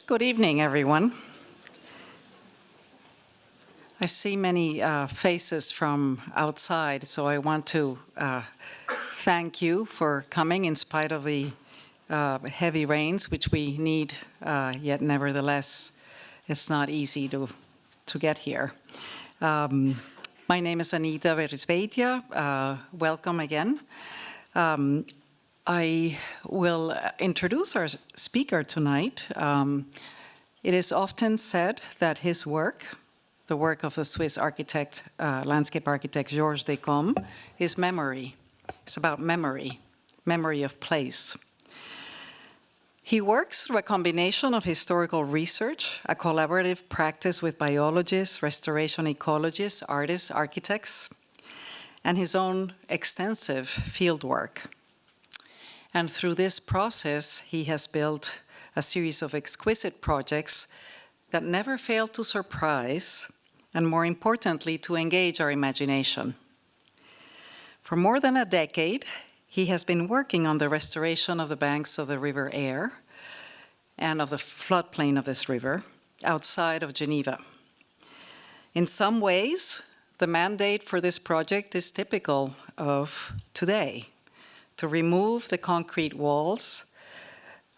Good evening, everyone. I see many faces from outside, so I want to thank you for coming in spite of the heavy rains, which we need, yet nevertheless, it's not easy to get here. My name is Anita Verisveitia. Welcome again. I will introduce our speaker tonight. It is often said that his work, the work of the Swiss architect, landscape architect Georges Descombes, is memory. It's about memory, memory of place. He works through a combination of historical research, a collaborative practice with biologists, restoration ecologists, artists, architects, and his own extensive field work. And through this process, he has built a series of exquisite projects that never fail to surprise, and more importantly, to engage our imagination. For more than a decade, he has been working on the restoration of the banks of the River Aire and of the floodplain of this river outside of Geneva. In some ways, the mandate for this project is typical of today, to remove the concrete walls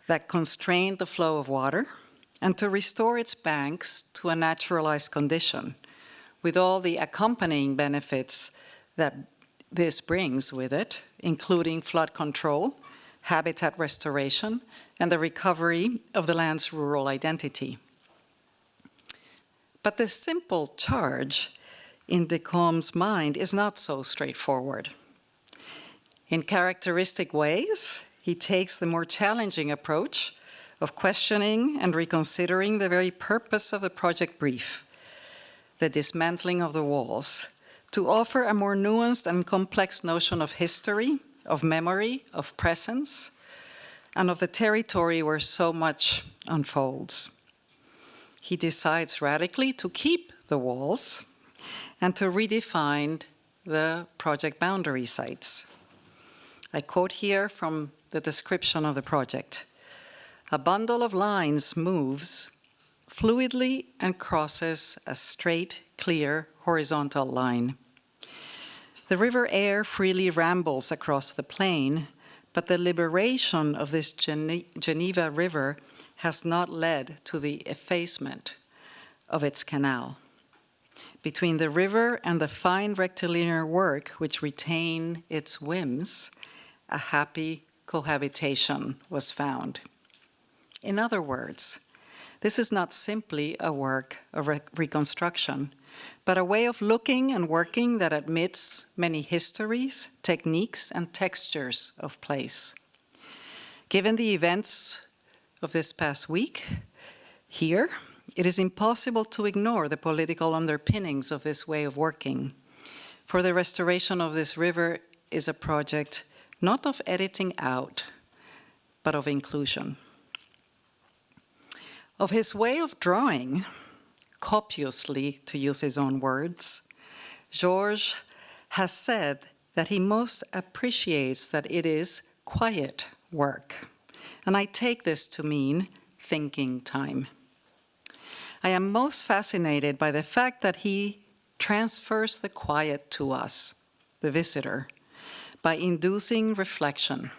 that constrain the flow of water and to restore its banks to a naturalized condition with all the accompanying benefits that this brings with it, including flood control, habitat restoration, and the recovery of the land's rural identity. But the simple charge in Descombes' mind is not so straightforward. In characteristic ways, he takes the more challenging approach of questioning and reconsidering the very purpose of the project brief, the dismantling of the walls, to offer a more nuanced and complex notion of history, of memory, of presence, and of the territory where so much unfolds. He decides radically to keep the walls and to redefine the project boundary sites. I quote here from the description of the project. A bundle of lines moves fluidly and crosses a straight, clear, horizontal line. The River Aire freely rambles across the plain, but the liberation of this Geneva River has not led to the effacement of its canal. Between the river and the fine rectilinear work which retain its whims, a happy cohabitation was found. In other words, this is not simply a work of reconstruction, but a way of looking and working that admits many histories, techniques, and textures of place. Given the events of this past week here, it is impossible to ignore the political underpinnings of this way of working. For the restoration of this river is a project not of editing out, but of inclusion. Of his way of drawing, copiously, to use his own words, Georges has said that he most appreciates that it is quiet work. And I take this to mean thinking time. I am most fascinated by the fact that he transfers the quiet to us, the visitor, by inducing reflection.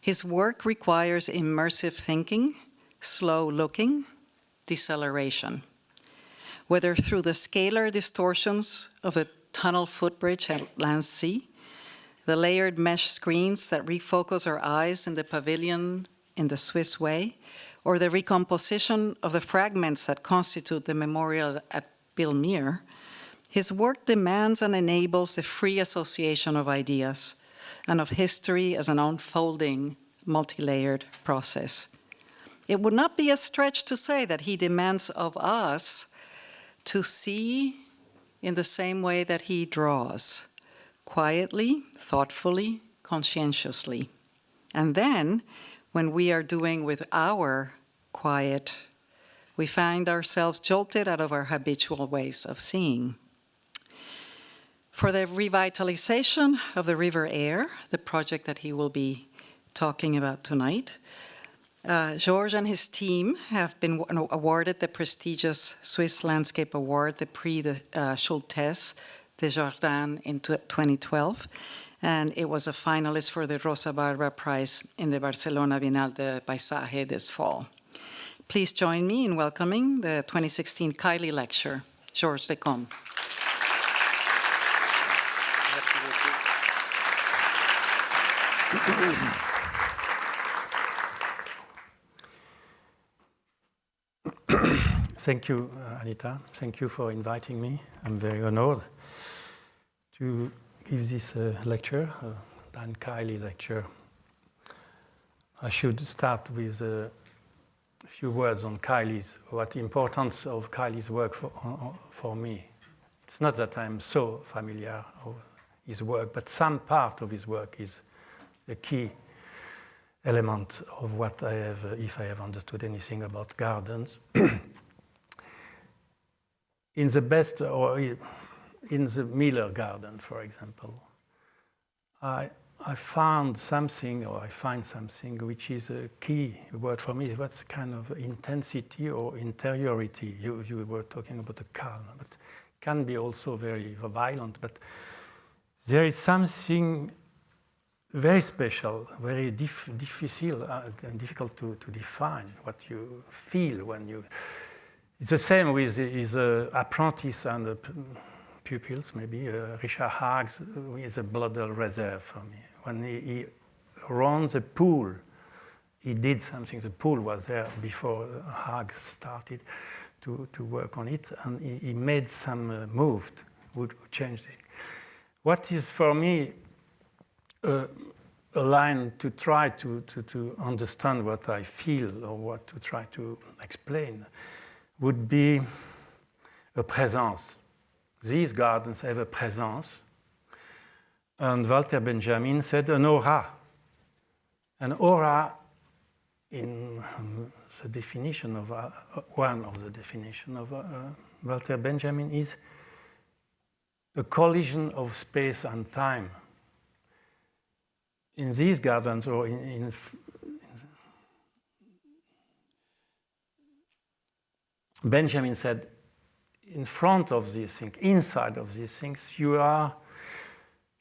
His work requires immersive thinking, slow looking, deceleration. Whether through the scalar distortions of the tunnel footbridge at Lancy, the layered mesh screens that refocus our eyes in the pavilion in the Swiss way, or the recomposition of the fragments that constitute the memorial at Bilmire, his work demands and enables the free association of ideas and of history as an unfolding, multi-layered process. It would not be a stretch to say that he demands of us to see in the same way that he draws, quietly, thoughtfully, conscientiously. And then, when we are doing with our quiet, we find ourselves jolted out of our habitual ways of seeing. For the revitalization of the River Aire, the project that he will be talking about tonight, Georges and his team have been awarded the prestigious Swiss Landscape Award, the Prix de Schulthess Desjardins in 2012, and it was a finalist for the Rosa Barbara Prize in the Barcelona Bienal de Paisaje this fall. Please join me in welcoming the 2016 Kiley Lecture, Georges Descombes. Thank you, Anita. Thank you for inviting me. I'm very honored to give this lecture, Dan Kiley lecture. I should start with a few words on Kiley's, what the importance of Kiley's work for me. It's not that I'm so familiar with his work, but some part of his work is a key element of what I have, if I have understood anything about gardens. In the best, or in the Miller Garden, for example, I found something, or I find something, which is a key word for me. What's kind of intensity or interiority? You were talking about the calm, but it can be also very violent. But there is something very special, very difficult to define what you feel when you. It's the same with his apprentice and pupils, maybe. Richard Haag's is a blood reserve for me. When he ran the pool, he did something. The pool was there before Haag started to work on it, and he made some move would change it. What is for me a line to try to understand what I feel or what to try to explain would be a presence. These gardens have a presence. And Walter Benjamin said an aura. An aura, in the definition of one of the definitions of Walter Benjamin, is a collision of space and time. In these gardens, or Benjamin said, in front of these things, inside of these things,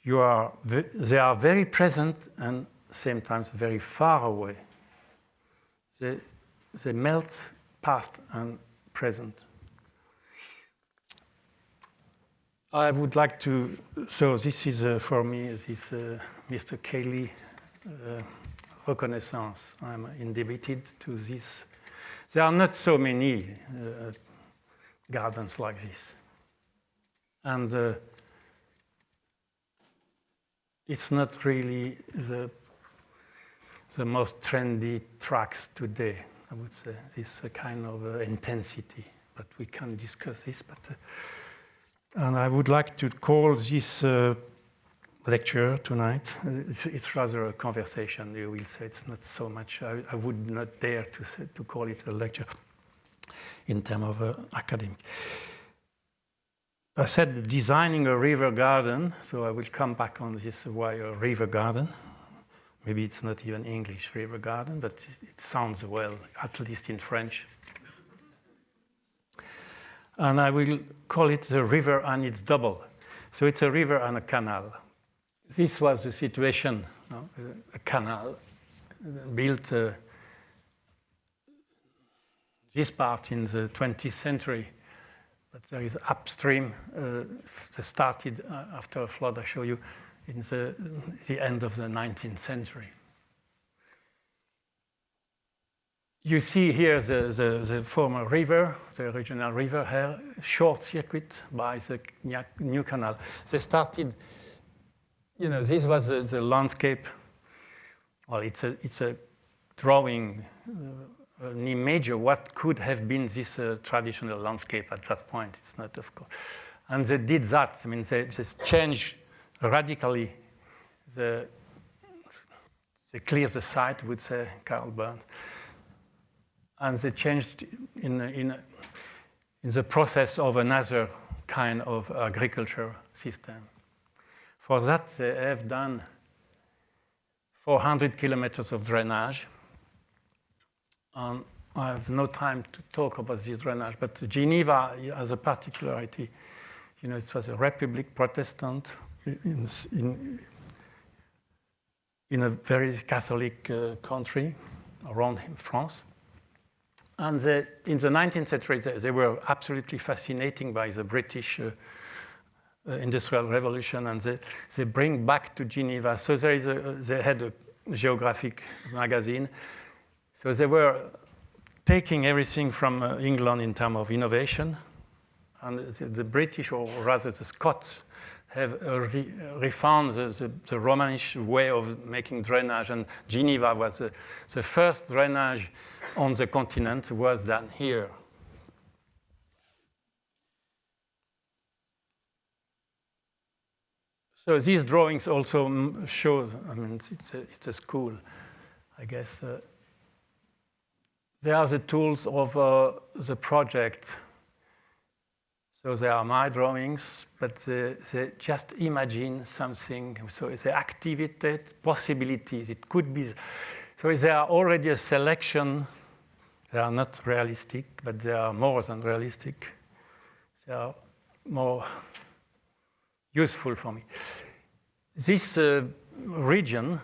they are very present and same times very far away. They melt past and present. I would like to, so this is for me, this Mr. Kiley reconnaissance. I'm indebted to this. There are not so many gardens like this. And it's not really the most trendy tracks today, I would say. This kind of intensity, but we can discuss this. And I would like to call this lecture tonight, it's rather a conversation, you will say. It's not so much, I would not dare to call it a lecture in terms of academic. I said designing a river garden, so I will come back on this, why a river garden. Maybe it's not even English, river garden, but it sounds well, at least in French. And I will call it the river and its double. So it's a river and a canal. This was the situation, no? A canal built this part in the 20th century, but there is upstream, they started after a flood, I show you, in the end of the 19th century. You see here the former river, the original river here, short circuit by the new canal. They started, you know, this was the landscape. Well, it's a drawing, an image of what could have been this traditional landscape at that point. It's not, of course. And they did that. I mean, they just changed radically they cleared the site, would say Karl Burns. And they changed in the process of another kind of agriculture system. For that, they have done 400 kilometers of drainage. I have no time to talk about this drainage, but Geneva has a particularity. You know, it was a Republic Protestant in a very Catholic country around France. And in the 19th century, they were absolutely fascinating by the British Industrial Revolution, and they bring back to Geneva. So they had a geographic magazine. So they were taking everything from England in terms of innovation. And the British, or rather the Scots, have refound the Romansh way of making drainage. And Geneva was the first drainage on the continent was done here. So these drawings also show, I mean, it's a school, I guess. They are the tools of the project. So they are my drawings, but they just imagine something. So they activate possibilities. It could be. So they are already a selection. They are not realistic, but they are more than realistic. They are more useful for me. This region,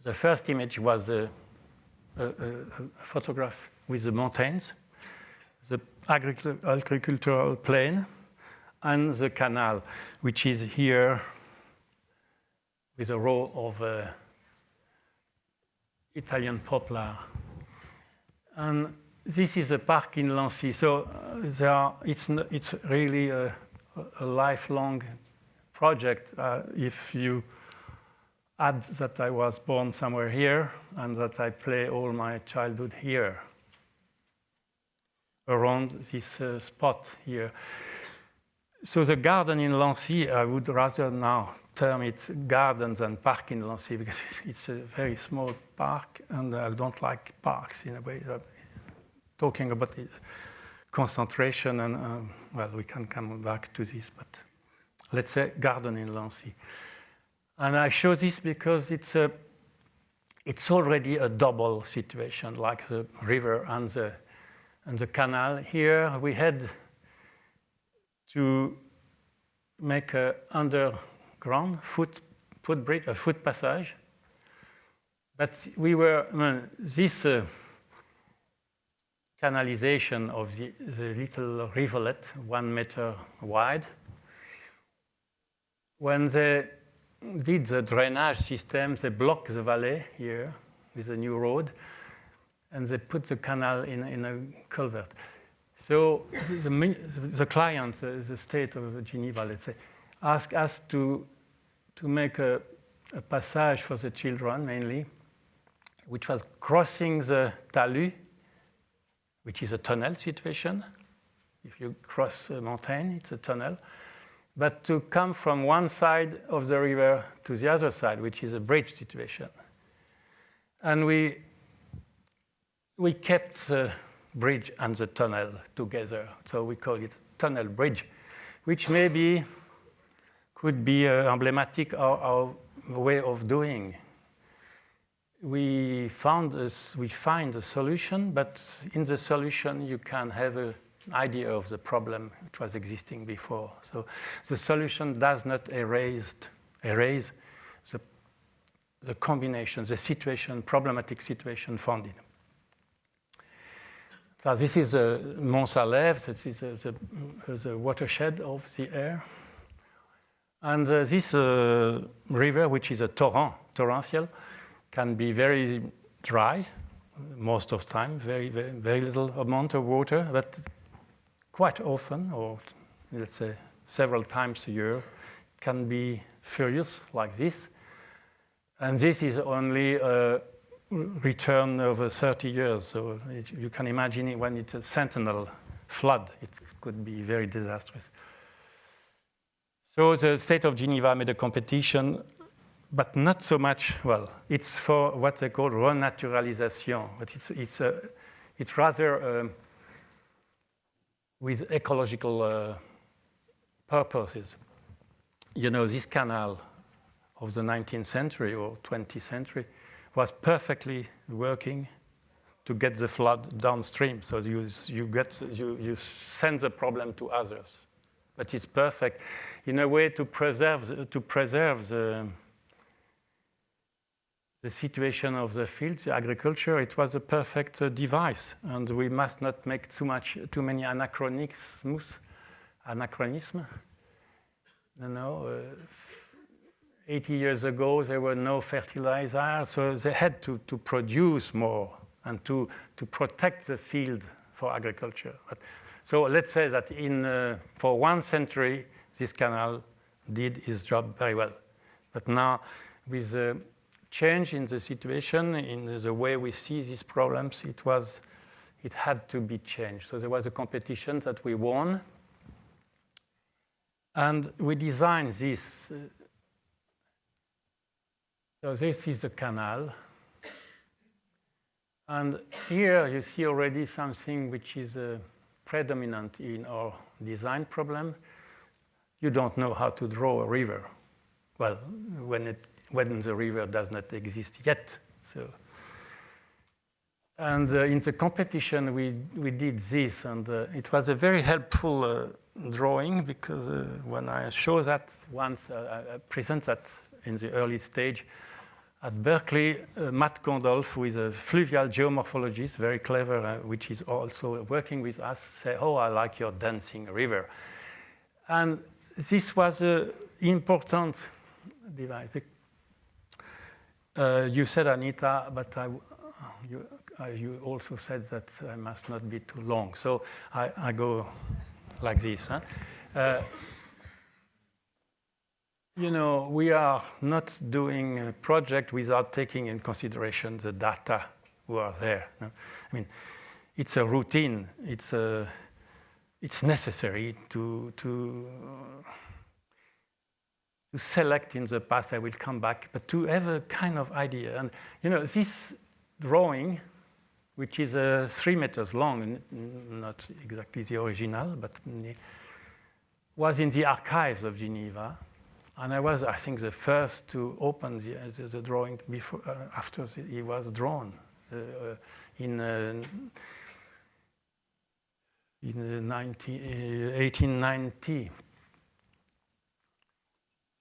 the first image was a photograph with the mountains, the agricultural plain, and the canal, which is here with a row of Italian poplar. And this is a park in Lancy. So it's really a lifelong project. If you add that I was born somewhere here and that I play all my childhood here, around this spot here. So the garden in Lancy, I would rather now term it garden than park in Lancy, because it's a very small park, and I don't like parks in a way. Talking about concentration, and well, we can come back to this, but let's say garden in Lancy. And I show this because it's already a double situation, like the river and the canal. Here we had to make an underground footbridge, a foot passage. But we were, this canalization of the little rivulet, 1 meter wide, when they did the drainage system, they blocked the valley here with a new road, and they put the canal in a culvert. So the client, the state of Geneva, let's say, asked us to make a passage for the children, mainly, which was crossing the talus, which is a tunnel situation. If you cross a mountain, it's a tunnel. But to come from one side of the river to the other side, which is a bridge situation. And we kept the bridge and the tunnel together. So we call it tunnel bridge, which maybe could be emblematic of our way of doing. We find a solution, but in the solution you can have an idea of the problem which was existing before. So the solution does not erase the combination, the situation, problematic situation found in. So this is Mont Salève, that is the watershed of the Aire. And this river, which is a torrential, can be very dry most of the time, very little amount of water, but quite often, or let's say several times a year, can be furious like this. And this is only a return over 30 years. So you can imagine it when it's a sentinel flood, it could be very disastrous. So the state of Geneva made a competition, but not so much, well, it's for what they call renaturalisation, but it's rather with ecological purposes. You know, this canal of the 19th century or 20th century was perfectly working to get the flood downstream. So you send the problem to others. But it's perfect in a way to preserve the situation of the field, the agriculture. It was a perfect device, and we must not make too many anachronisms. You know, 80 years ago there were no fertilizer, so they had to produce more and to protect the field for agriculture. So let's say that for 1 century this canal did its job very well. But now with the change in the situation, in the way we see these problems, it had to be changed. So there was a competition that we won. And we designed this. So this is the canal. And here you see already something which is predominant in our design problem. You don't know how to draw a river. Well, when the river does not exist yet. So, and in the competition we did this, and it was a very helpful drawing, because when I show that once, I present that in the early stage at Berkeley, Matt Condolf, who is a fluvial geomorphologist, very clever, which is also working with us, say, "Oh, I like your dancing river." And this was an important device. You said, Anita, but you also said that I must not be too long. So I go like this. Huh? You know, we are not doing a project without taking in consideration the data who are there. No? I mean, it's a routine. It's necessary to select in the past. I will come back, but to have a kind of idea. And you know, this drawing, which is 3 meters long, not exactly the original, but was in the archives of Geneva. And I was, I think, the first to open the drawing before, after it was drawn in 1890.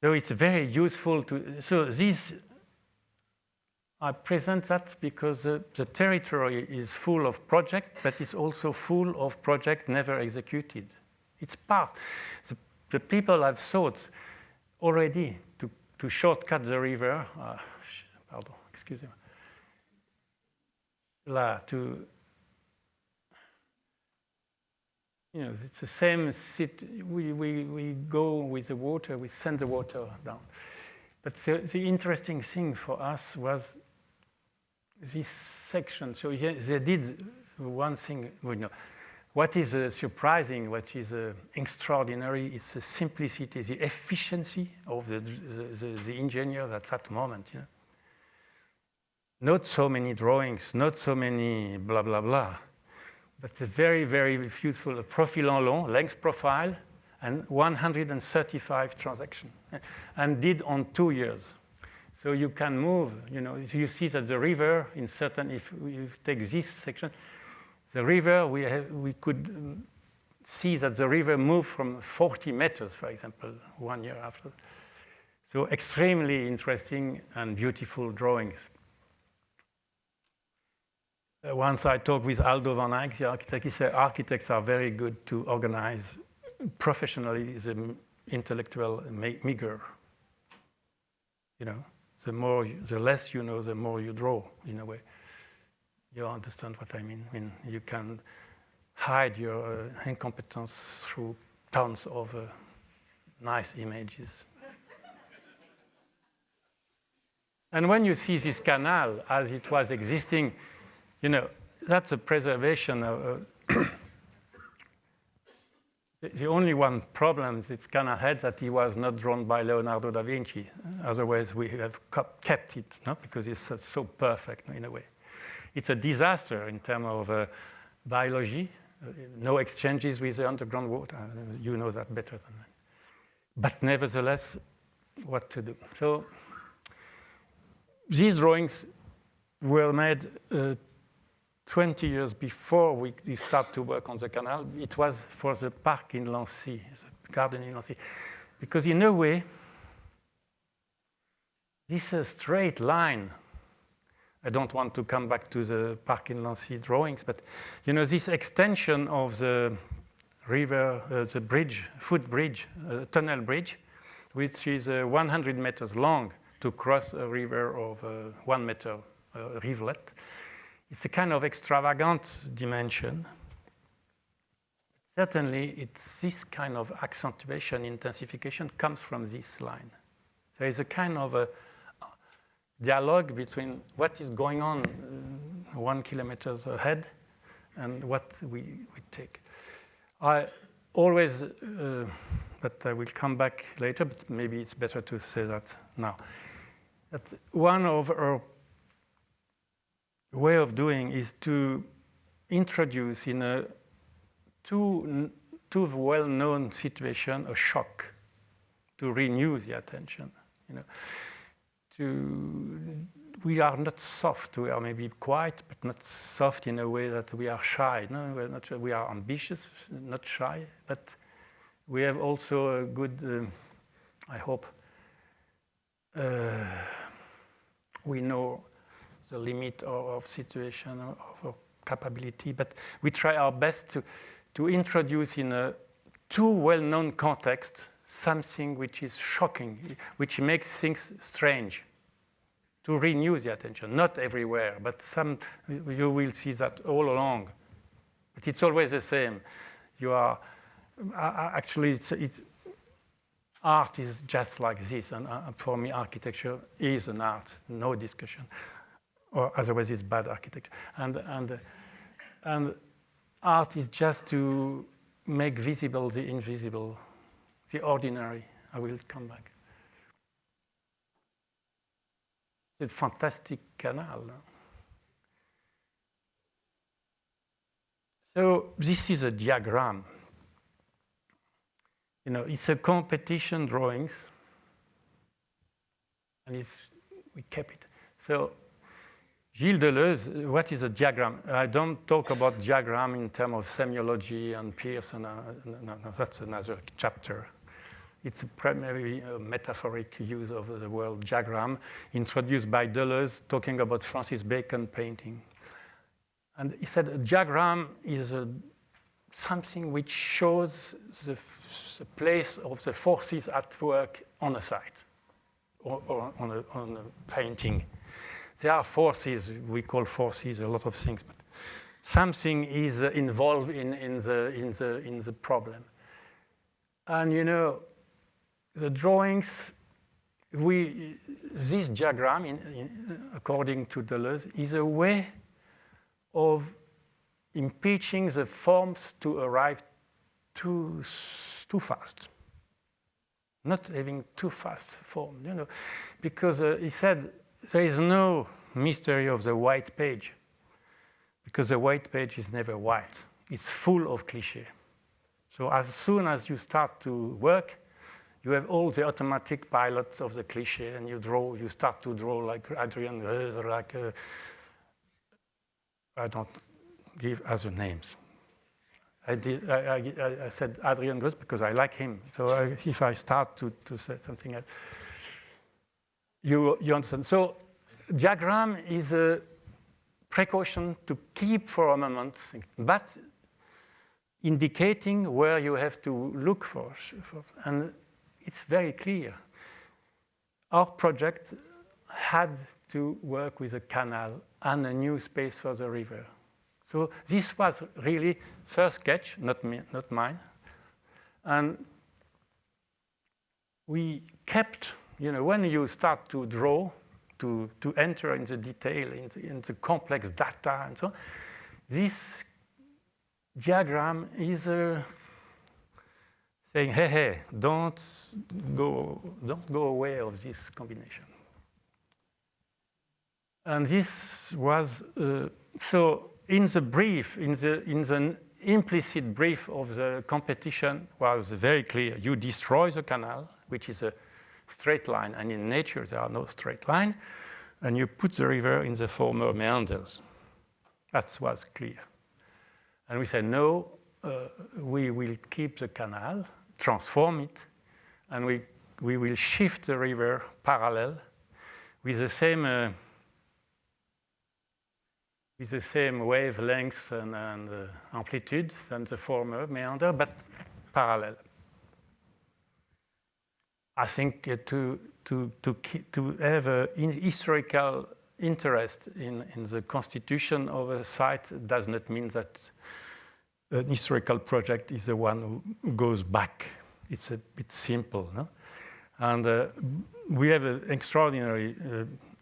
So it's very useful to. So this, I present that because the territory is full of projects, but it's also full of projects never executed. It's part. The people have thought already to shortcut the river. Pardon, excuse me. Là, you know, it's the same. We go with the water. We send the water down. But the interesting thing for us was this section. So they did one thing. We know. What is surprising, what is extraordinary, is the simplicity, the efficiency of the engineers at that moment. You know? Not so many drawings, not so many blah, blah, blah, but a very, very useful profil en long, length profile, and 135 transactions, and did on 2 years. So you can move, you know, you see that the river in certain, if you take this section, the river, we could see that the river moved from 40 meters, for example, 1 year after. So extremely interesting and beautiful drawings. Once I talked with Aldo van Eyck, the architect, he said architects are very good to organize professionally the intellectual meager. You know, the less you know, the more you draw, in a way. You understand what I mean? I mean, you can hide your incompetence through tons of nice images. And when you see this canal as it was existing, you know, that's a preservation of. The only one problem this canal had that it was not drawn by Leonardo da Vinci. Otherwise, we have kept it, no? Because it's so perfect in a way. It's a disaster in terms of biology. No exchanges with the underground water. You know that better than me. But nevertheless, what to do? So these drawings were made 20 years before we start to work on the canal, it was for the park in Lancy, the garden in Lancy. Because in a way, this straight line, I don't want to come back to the park in Lancy drawings, but you know, this extension of the river, the bridge, footbridge, tunnel bridge, which is 100 meters long to cross a river of 1 meter rivulet. It's a kind of extravagant dimension. Certainly, it's this kind of accentuation, intensification comes from this line. There is a kind of a dialogue between what is going on 1 kilometer ahead and what we take. I always, but I will come back later, but maybe it's better to say that now. That one of our way of doing is to introduce in a too well-known situation a shock to renew the attention. You know, we are not soft. We are maybe quiet, but not soft in a way that we are shy. No, we're not. We are ambitious, not shy, but we have also a good. I hope we know the limit of situation, of our capability, but we try our best to introduce in a too well-known context something which is shocking, which makes things strange, to renew the attention. Not everywhere, but you will see that all along. But it's always the same. You are, actually, art is just like this, and for me, architecture is an art, no discussion. Or otherwise it's bad architecture. And art is just to make visible the invisible, the ordinary. I will come back. It's a fantastic canal. So this is a diagram. You know, it's a competition drawings, and we kept it. So Gilles Deleuze, what is a diagram? I don't talk about diagram in terms of semiology and Peirce, and no, that's another chapter. It's primarily a metaphoric use of the word diagram, introduced by Deleuze, talking about Francis Bacon painting. And he said a diagram is something which shows the place of the forces at work on a site or on a painting. There are forces, we call forces a lot of things, but something is involved in the problem. And you know, the drawings, this diagram, according to Deleuze, is a way of impeaching the forms to arrive too fast. Not having too fast form, you know, because he said, there is no mystery of the white page, because the white page is never white. It's full of clichés. So as soon as you start to work, you have all the automatic pilots of the cliché, and you start to draw like Adrian Greuze, like, I don't give other names. I said Adrian Greuze because I like him. So if I start to say something else, you understand. So diagram is a precaution to keep for a moment, but indicating where you have to look for. And it's very clear. Our project had to work with a canal and a new space for the river. So this was really first sketch, not mine. And we kept, you know, when you start to draw, to enter in the detail, in the complex data and so on, this diagram is saying, hey, don't go away of this combination. And this was, so in the brief, in the implicit brief of the competition was very clear. You destroy the canal, which is a straight line, and in nature there are no straight lines, and you put the river in the former meanders. That was clear. And we said, no, we will keep the canal, transform it, and we will shift the river parallel with the same wavelength and amplitude than the former meander, but parallel. I think to have a historical interest in the constitution of a site does not mean that an historical project is the one who goes back. It's a bit simple, no? And we have an extraordinary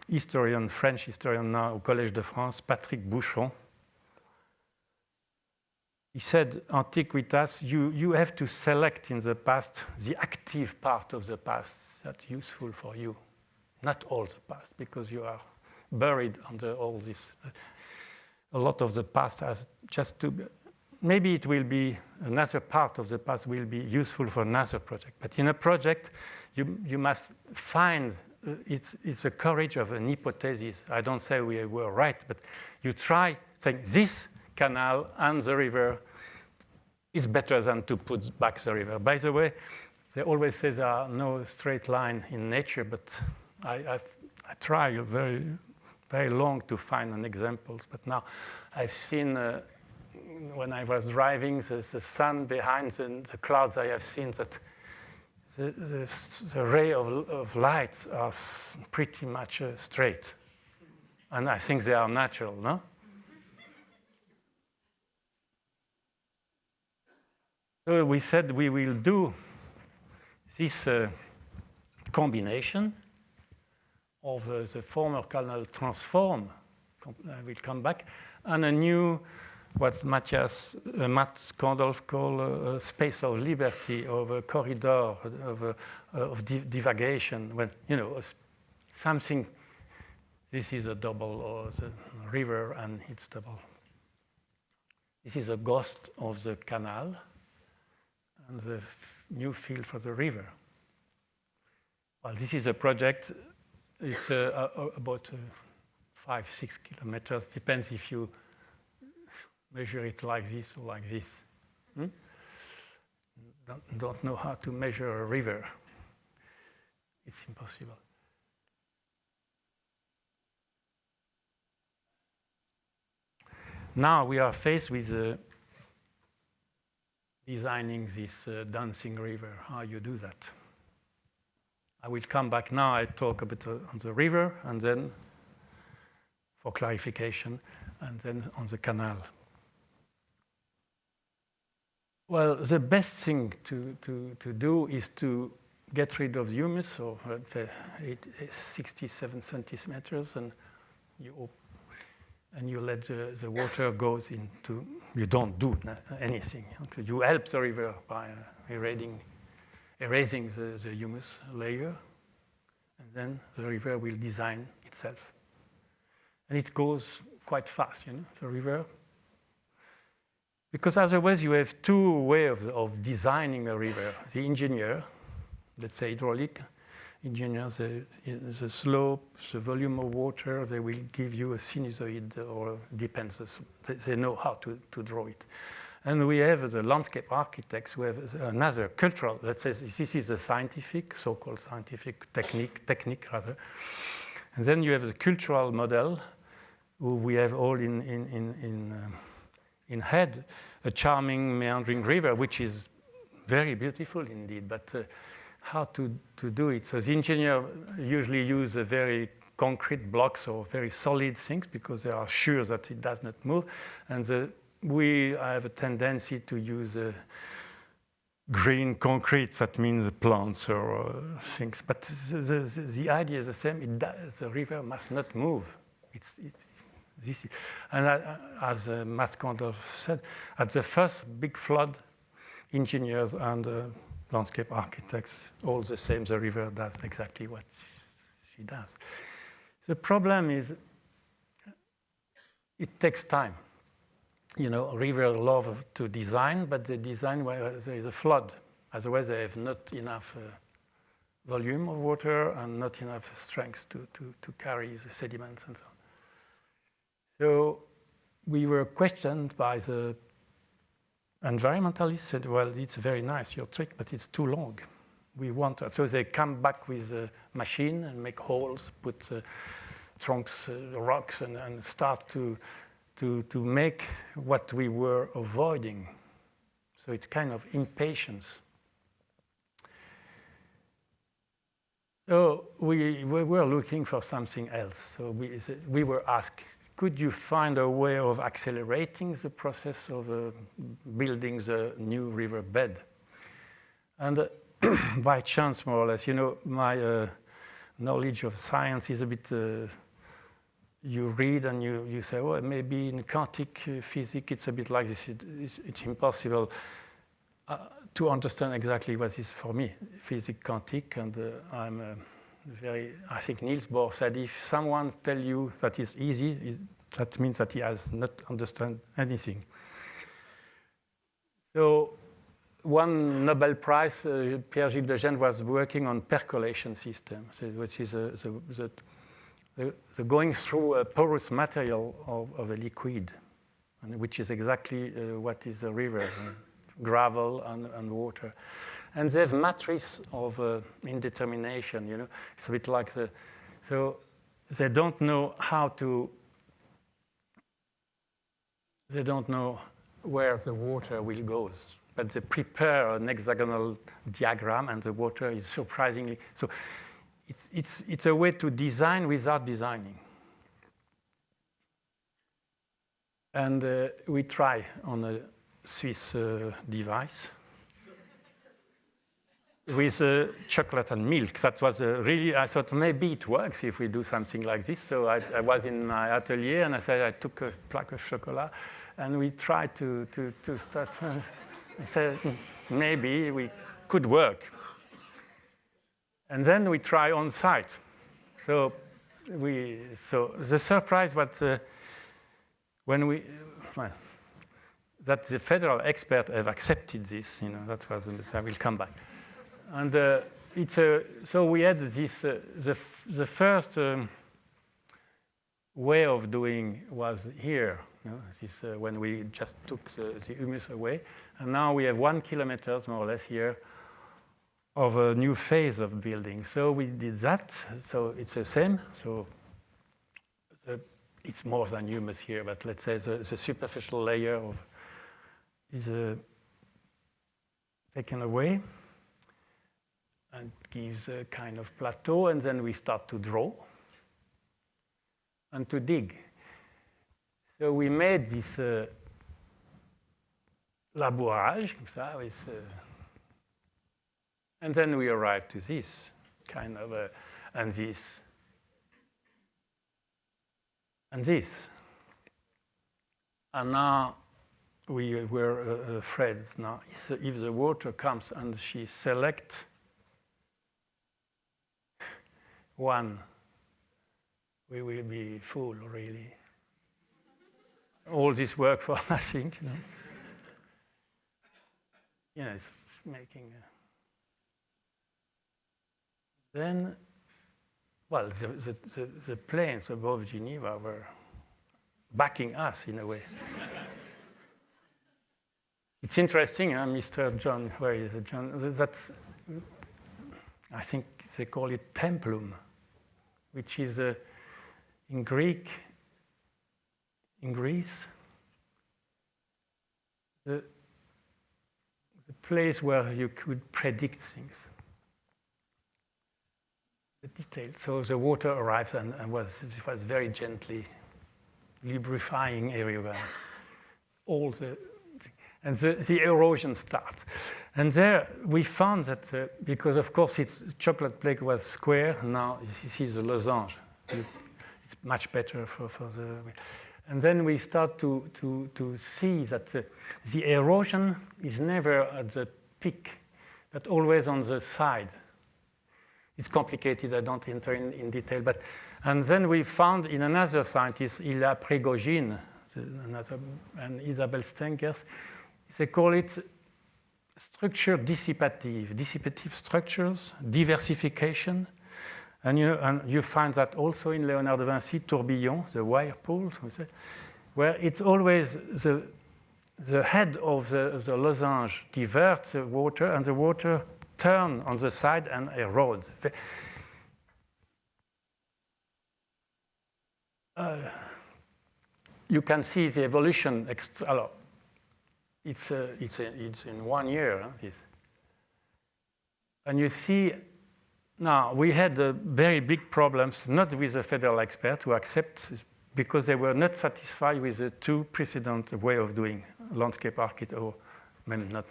historian, French historian now au Collège de France, Patrick Bouchon. He said, Antiquitas, you have to select in the past the active part of the past that's useful for you, not all the past, because you are buried under all this. A lot of the past has just to be, maybe it will be another part of the past will be useful for another project. But in a project, you must find, it's the courage of an hypothesis. I don't say we were right, but you try saying this canal and the river is better than to put back the river. By the way, they always say there are no straight line in nature, but I try very, very long to find an example. But now I've seen, when I was driving, the sun behind the clouds, I have seen that the ray of light are pretty much straight. And I think they are natural, no? So we said we will do this combination of the former canal transform, I will come back, and a new, what Matt Condolf called a space of liberty, of a corridor of divagation. When, you know, something, this is a double, or the river and it's double. This is a ghost of the canal and the new field for the river. Well, this is a project, it's about 5-6 kilometers, depends if you measure it like this or like this. Don't know how to measure a river. It's impossible. Now we are faced with designing this dancing river, how you do that. I will come back now, I talk a bit on the river, and then for clarification, and then on the canal. Well, the best thing to do is to get rid of the humus, so 67 centimeters, and you let the water goes into, you don't do anything. You help the river by erasing the humus layer, and then the river will design itself. And it goes quite fast, you know, the river. Because otherwise you have two ways of designing a river. The engineer, let's say hydraulic engineers, the slope, the volume of water, they will give you a sinusoid, or depends, they know how to draw it. And we have the landscape architects who have another cultural, let's say this is a scientific, so-called scientific technique rather. And then you have the cultural model, who we have all in head, a charming meandering river, which is very beautiful indeed, but how to do it? So the engineer usually use a very concrete blocks or very solid things because they are sure that it does not move. And we have a tendency to use green concrete, that means the plants or things. But the idea is the same, the river must not move. As Matt Condolf said, at the first big flood, engineers and landscape architects, all the same, the river does exactly what she does. The problem is, it takes time. You know, river love to design, but they design where there is a flood. Otherwise, they have not enough volume of water and not enough strength to carry the sediments and so on. So we were questioned by the environmentalists, said, well, it's very nice, your trick, but it's too long. We want it. So they come back with a machine and make holes, put trunks, rocks, and start to make what we were avoiding. So it's kind of impatience. So we were looking for something else. So we were asked, could you find a way of accelerating the process of building the new riverbed? And by chance, more or less, you know, my knowledge of science is a bit, you read and you say, well, maybe in quantum physics it's a bit like this. It's impossible to understand exactly what is, for me, physics quantique. And I think Niels Bohr said, if someone tells you that it's easy, that means that he has not understood anything. So one Nobel Prize, Pierre-Gilles de Gennes was working on percolation system, which is the going through a porous material of a liquid, and which is exactly what is a river, gravel and water. And they have matrix of indetermination, you know. It's a bit like so they don't know how to, they don't know where the water will go. But they prepare an hexagonal diagram, and the water is surprisingly, so it's a way to design without designing. And we try on a Swiss device with chocolate and milk. That was really, I thought maybe it works if we do something like this. So I was in my atelier and I said, I took a plaque of chocolate and we tried to start. I said, maybe we could work. And then we try on site. So the surprise was when that the federal experts have accepted this, you know, that was, I will come back. And so we had this, the first way of doing was here, you know, this, when we just took the humus away. And now we have 1 kilometer, more or less, here of a new phase of building. So we did that, so it's the same. So it's more than humus here, but let's say the superficial layer is taken away and gives a kind of plateau, and then we start to draw and to dig. So we made this labourage, comme ça, with, and then we arrived to this kind of, and this, and this. And now we were afraid now, if the water comes and she selects one, we will be full, really. All this work for nothing, you know. Yeah, it's making. Then, well, the planes above Geneva were backing us in a way. It's interesting, Mr. John, where is it, John? That's, I think they call it templum, which is in Greek, in Greece, the place where you could predict things. The detail. So the water arrives and it was very gently lubrifying everywhere. All the and the erosion starts. And there we found that because of course its chocolate plaque was square, now this is a losange. It's much better for the. And then we start to see that the erosion is never at the peak, but always on the side. It's complicated, I don't enter in detail. And then we found in another scientist, Ilya Prigogine, and Isabelle Stengers, they call it structure dissipative structures, diversification. And you find that also in Leonardo da Vinci, tourbillon, the whirlpool, where it's always the head of the losange diverts the water, and the water turns on the side and erodes. You can see the evolution. It's in 1 year. This. And you see, now we had very big problems, not with the federal experts who accept, because they were not satisfied with the two precedent way of doing landscape architect, or maybe not,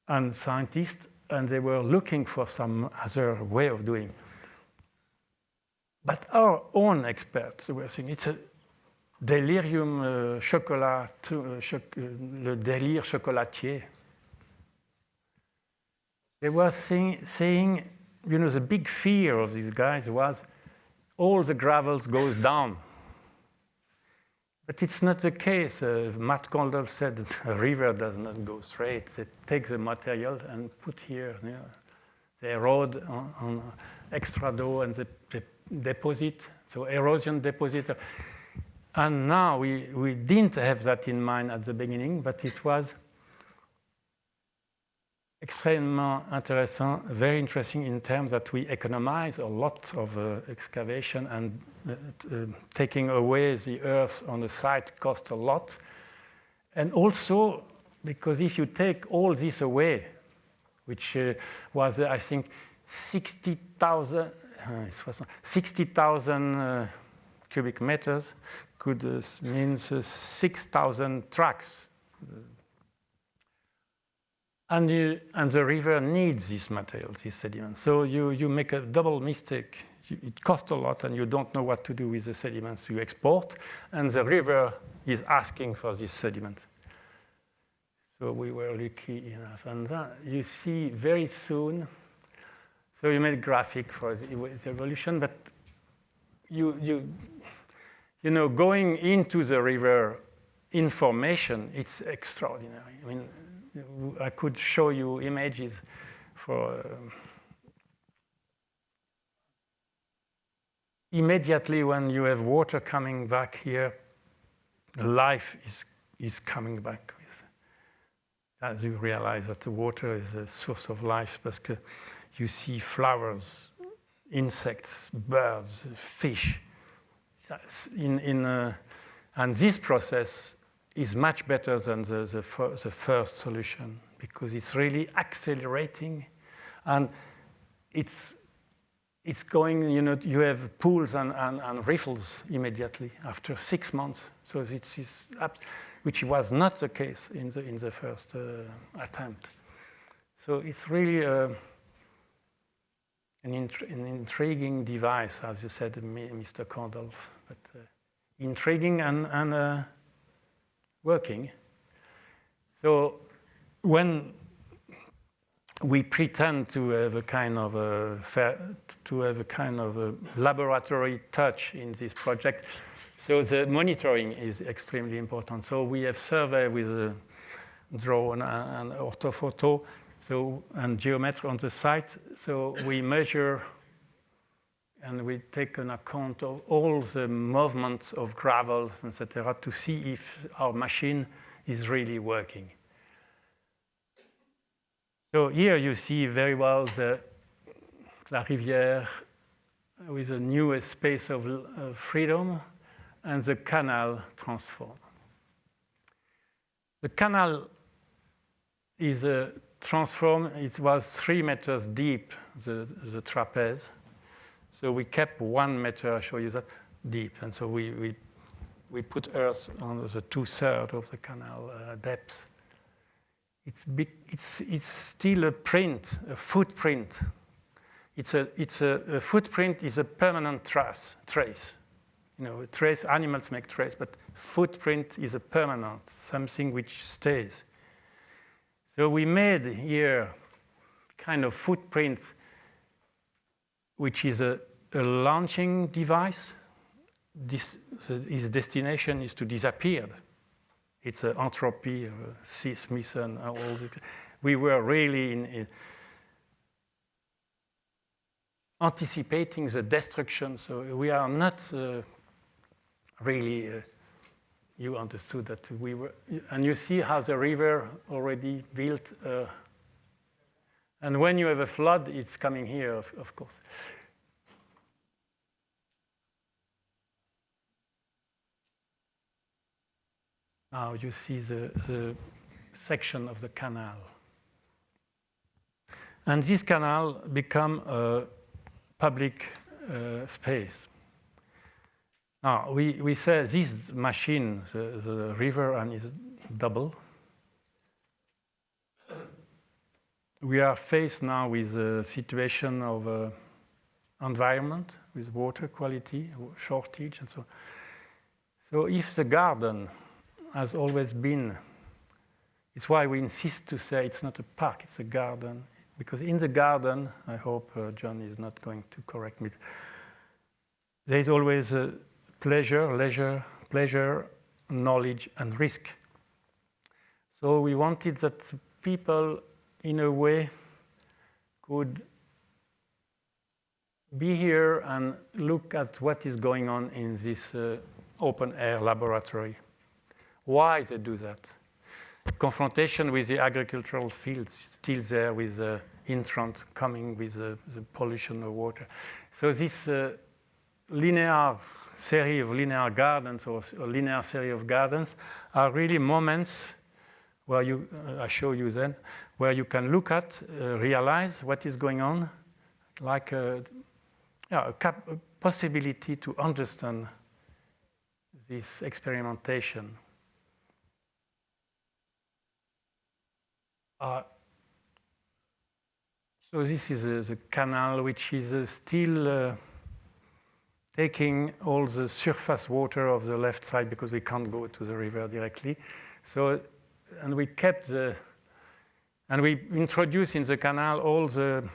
and scientists, and they were looking for some other way of doing. But our own experts were saying it's a delirium chocolat, le délire chocolatier. They were saying, you know, the big fear of these guys was all the gravels goes down. But it's not the case. Matt Condell said a river does not go straight. They take the material and put here. You know, they erode on extra dough and they deposit, so erosion deposit. And now we didn't have that in mind at the beginning, but it was extremely interesting, very interesting in terms that we economize a lot of excavation, and taking away the earth on the site costs a lot. And also, because if you take all this away, which was, I think, 60,000 cubic meters, means 6,000 trucks. And the river needs this material, this sediment. So you make a double mistake. It costs a lot, and you don't know what to do with the sediments you export, and the river is asking for this sediment. So we were lucky enough. And that you see very soon, so you made a graphic for the evolution, but you know, going into the river information, it's extraordinary. I mean, I could show you images for immediately when you have water coming back here, life is coming back. As you realize that the water is a source of life, because you see flowers, insects, birds, fish. And this process is much better than the first solution, because it's really accelerating, and it's going, you know, you have pools and riffles immediately after 6 months. So it's which was not the case in the first attempt. So it's really an intriguing device, as you said, Mr. Condell, but intriguing and working. So when we pretend to have a kind of a laboratory touch in this project, so the monitoring is extremely important. So we have survey with a drone and orthophoto, and geometry on the site. So we measure and we take an account of all the movements of gravels, etc., to see if our machine is really working. So here you see very well the La Rivière with a new space of freedom, and the canal transformed. The canal is transformed. It was 3 meters deep, the trapeze. So we kept 1 meter, I show you that, deep. And so we put earth on the 2/3 of the canal depth. It's still a print, a footprint. A footprint is a permanent trace. You know, trace, animals make trace, but footprint is a permanent, something which stays. So we made here kind of footprint, which is a launching device. His destination is to disappear. It's an entropy, Smithson, all the, we were really anticipating the destruction. So we are not really you understood that we were, and you see how the river already built, and when you have a flood, it's coming here, of course. Now you see the section of the canal. And this canal become a public space. Now, we say this machine, the river, and is double. We are faced now with a situation of environment, with water quality, shortage, and so on. So if the garden has always been, it's why we insist to say it's not a park, it's a garden. Because in the garden, I hope John is not going to correct me, there is always a pleasure, knowledge, and risk. So we wanted that people, in a way, could be here and look at what is going on in this open-air laboratory. Why they do that? Confrontation with the agricultural fields, still there with the intrant coming with the pollution of water. So this linear series of linear gardens or linear series of gardens are really moments where you, I show you then, where you can look at, realize what is going on, like a possibility to understand this experimentation. So this is the canal, which is still taking all the surface water of the left side because we can't go to the river directly. So, and we kept and we introduced in the canal all the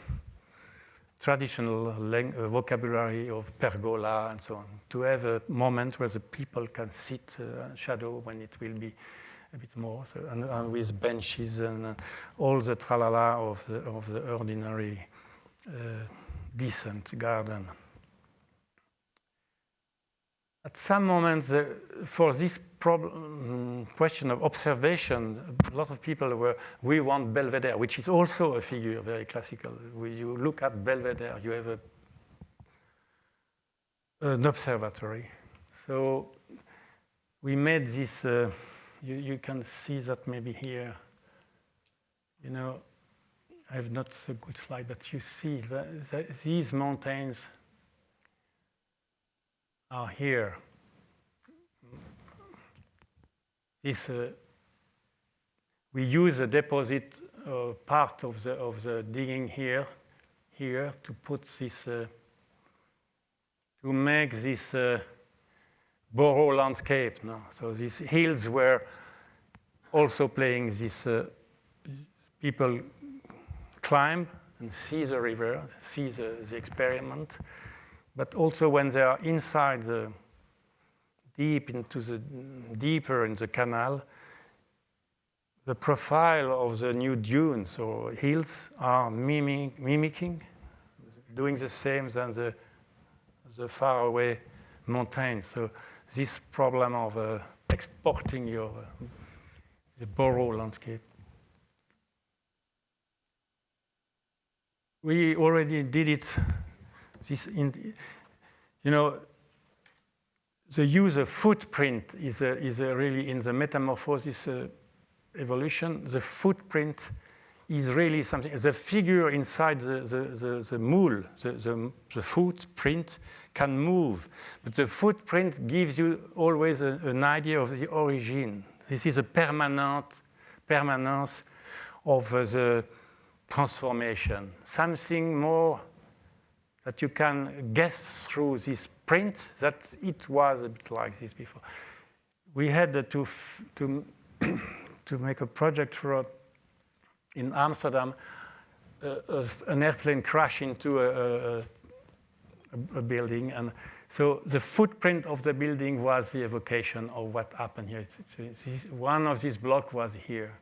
traditional vocabulary of pergola and so on, to have a moment where the people can sit shadow when it will be a bit more, so, and with benches and all the tralala of the ordinary decent garden. At some moments, for this question of observation, a lot of people were, we want Belvedere, which is also a figure, very classical. When you look at Belvedere, you have an observatory. So we made this, you can see that maybe here, you know, I have not a good slide, but you see that these mountains are here. This, we use a deposit part of the digging here to put this, to make this borough landscape now. So these hills were also playing this, people climb and see the river, see the experiment, but also when they are inside the deeper in the canal, the profile of the new dunes or hills are mimicking, doing the same than the faraway mountains. So this problem of exporting the borough landscape. We already did it. You know, the user footprint is really in the metamorphosis evolution. The footprint is really something. The figure inside the moule, the footprint can move, but the footprint gives you always an idea of the origin. This is a permanence of the transformation. Something more that you can guess through this print that it was a bit like this before. We had to make a project in Amsterdam, an airplane crashed into a building, and so the footprint of the building was the evocation of what happened here. One of these blocks was here.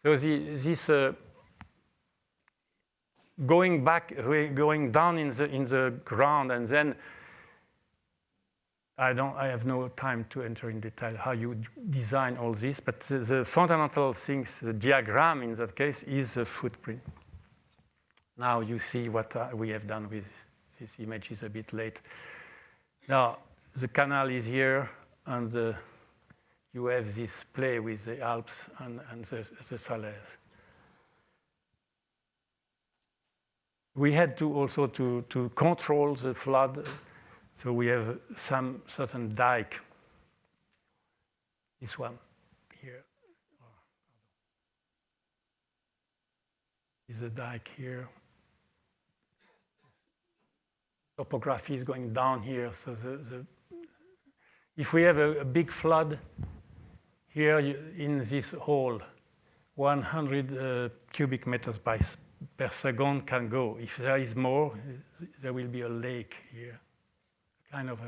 So this going back, going down in the ground, and then I have no time to enter in detail how you design all this, but the fundamental things, the diagram in that case, is a footprint. Now you see what we have done with this image is a bit late. Now, the canal is here, and you have this play with the Alps and the Salève. We had to also to control the flood, so we have some certain dike. This one here is a dike here. Topography is going down here, so if we have a big flood here in this hole, 100 cubic meters per second can go. If there is more, there will be a lake here, kind of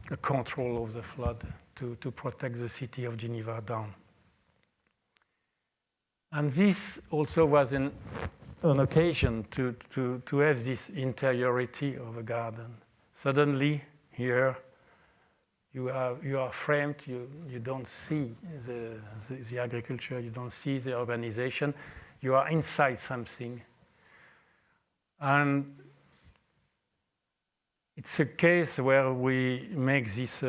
a control of the flood to protect the city of Geneva down. And this also was an occasion to have this interiority of a garden. Suddenly, here, you are framed, you don't see the agriculture, you don't see the urbanization, you are inside something. And it's a case where we make this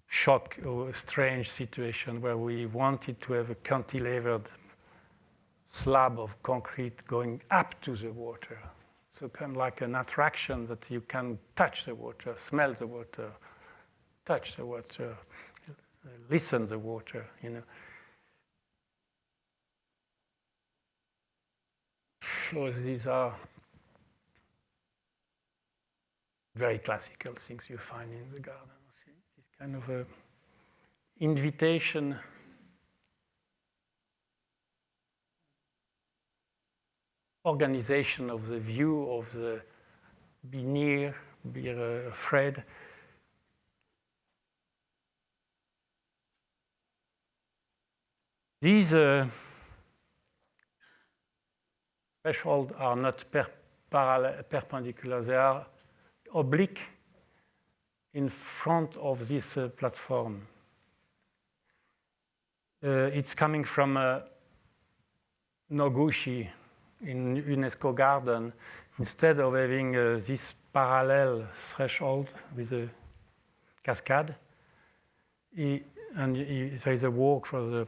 shock or a strange situation where we wanted to have a cantilevered slab of concrete going up to the water. So kind of like an attraction that you can touch the water, smell the water, touch the water, listen to the water, you know. So these are very classical things you find in the garden. This kind of a invitation organization of the view of the be near, be afraid. These thresholds are not perpendicular, they are oblique in front of this platform. It's coming from Noguchi in UNESCO garden. Instead of having this parallel threshold with a cascade, there is a walk for the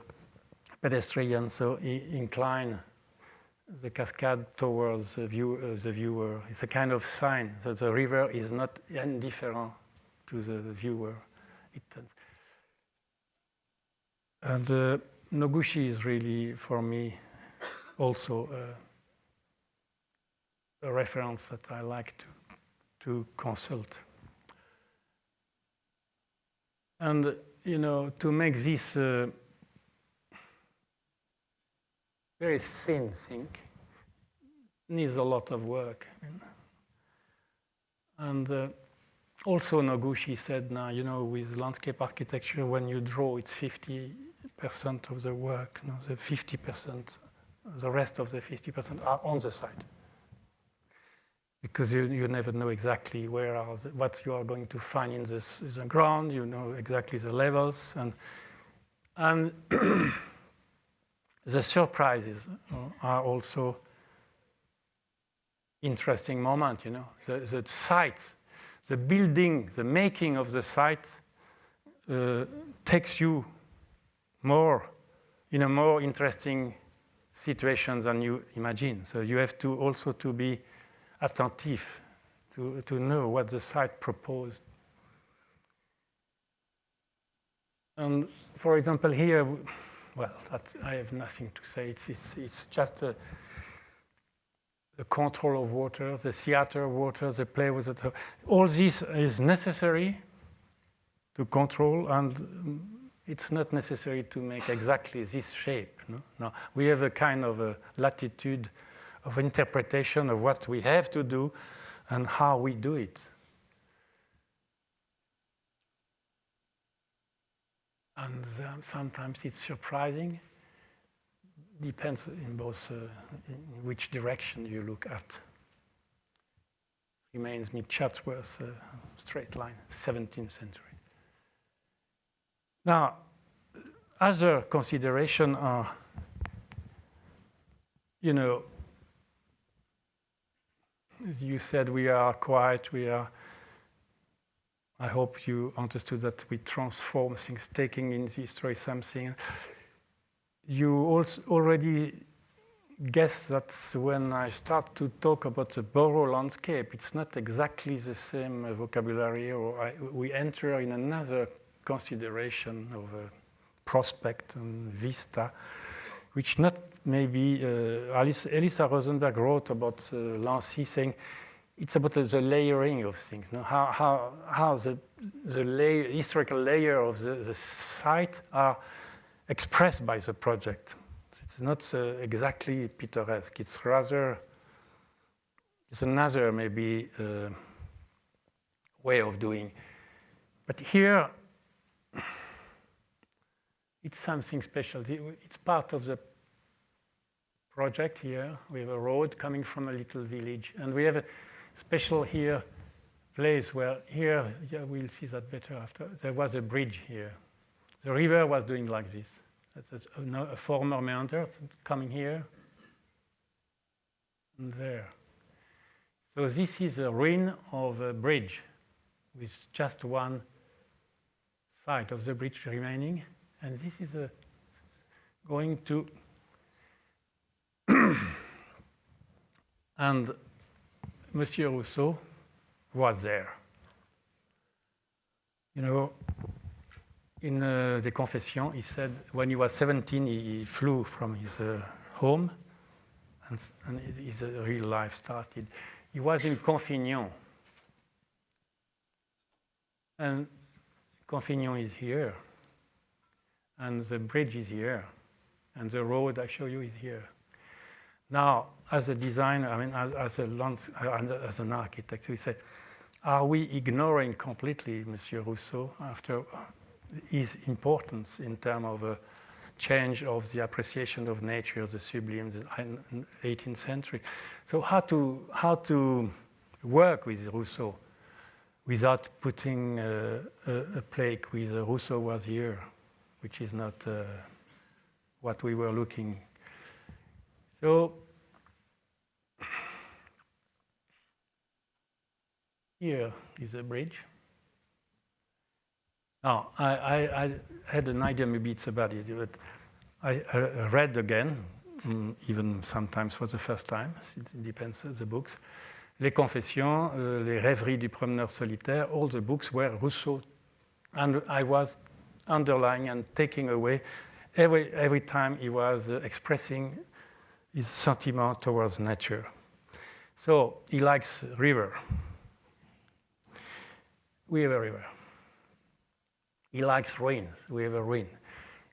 pedestrian, so he incline the cascade towards the viewer. It's a kind of sign that the river is not indifferent to the viewer. And Noguchi is really, for me, also a reference that I like to consult. And, you know, to make this very thin thing needs a lot of work. And also Noguchi said, now, you know, with landscape architecture, when you draw, it's 50% of the work. You know, the 50%, the rest of the 50% are on the side. Because you never know exactly what you are going to find in the ground. You know exactly the levels, and the surprises are also interesting moment. You know, the site, the building, the making of the site takes you in a more interesting situation than you imagine. So you have to also to be attentive to know what the site proposed. And for example, here, well, I have nothing to say. It's just a control of water, the theater of water, the play with it. All this is necessary to control, and it's not necessary to make exactly this shape. No, we have a kind of a latitude of interpretation of what we have to do and how we do it. And then sometimes it's surprising. Depends in both in which direction you look at. remains near Chatsworth straight line, 17th century. Now, other considerations are, you know, you said we are quiet, I hope you understood that we transform things, taking in history something. You also already guess that when I start to talk about the borough landscape, it's not exactly the same vocabulary, or we enter in another consideration of a prospect and vista, which not maybe, Elisa Rosenberg wrote about Lancy, saying it's about the layering of things. You know, how the historical layer of the site are expressed by the project. It's not exactly picturesque. It's rather, it's another maybe way of doing. But here, it's something special. It's part of the project here. We have a road coming from a little village, and we have a special here place where here, yeah, we'll see that better after. There was a bridge here. The river was doing like this. That's a former meander coming here and there. So this is a ruin of a bridge with just one side of the bridge remaining. And this is going to, and Monsieur Rousseau was there. You know, in the Confessions, he said when he was 17, he flew from his home, and his real life started. He was in Confignon, and Confignon is here. And the bridge is here, and the road I show you is here. Now, as a designer, I mean, as an architect, we say, are we ignoring completely Monsieur Rousseau after his importance in terms of a change of the appreciation of nature, the sublime, the 18th century? So how to work with Rousseau without putting a plaque with Rousseau was here, which is not what we were looking. So here is a bridge. Now, I had an idea, maybe it's about it, but I read again, even sometimes for the first time, it depends on the books, Les Confessions, Les Rêveries du Promeneur Solitaire, all the books were Rousseau. And I was underlying and taking away every time he was expressing his sentiment towards nature. So he likes river. We have a river. He likes ruins. We have a ruin.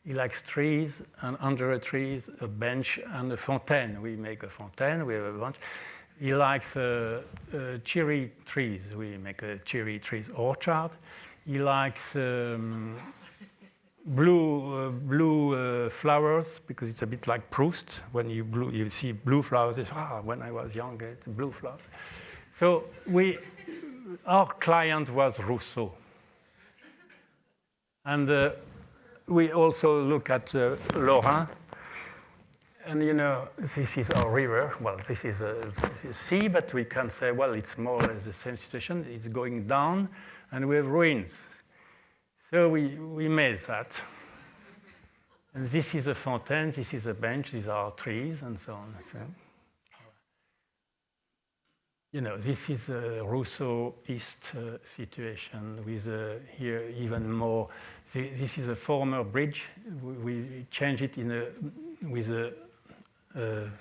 He likes trees, and under a tree, a bench and a fontaine. We make a fontaine. We have a bunch. He likes cherry trees. We make a cherry trees orchard. He likes blue flowers, because it's a bit like Proust. When you see blue flowers, it's, when I was young, blue flowers. So our client was Rousseau. And we also look at Lorrain. And you know, this is our river. Well, this is a sea, but we can say, well, it's more or less the same situation. It's going down, and we have ruins. So we made that. And this is a fontaine, this is a bench, these are trees, and so on. So, you know, this is a Rousseau-East situation with here even more. This is a former bridge. We change it with a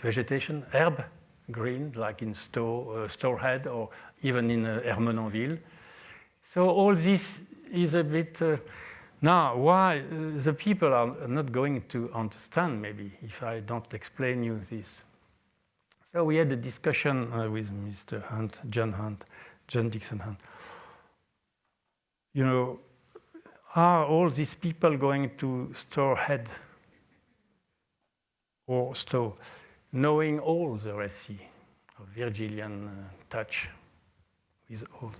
vegetation, herb, green, like in Stourhead or even in Ermenonville. So all this is a bit... now, why the people are not going to understand, maybe, if I don't explain you this. So we had a discussion with Mr. Hunt, John Dixon Hunt. You know, are all these people going to Stourhead or Stowe, knowing all the récits of Virgilian touch? with all.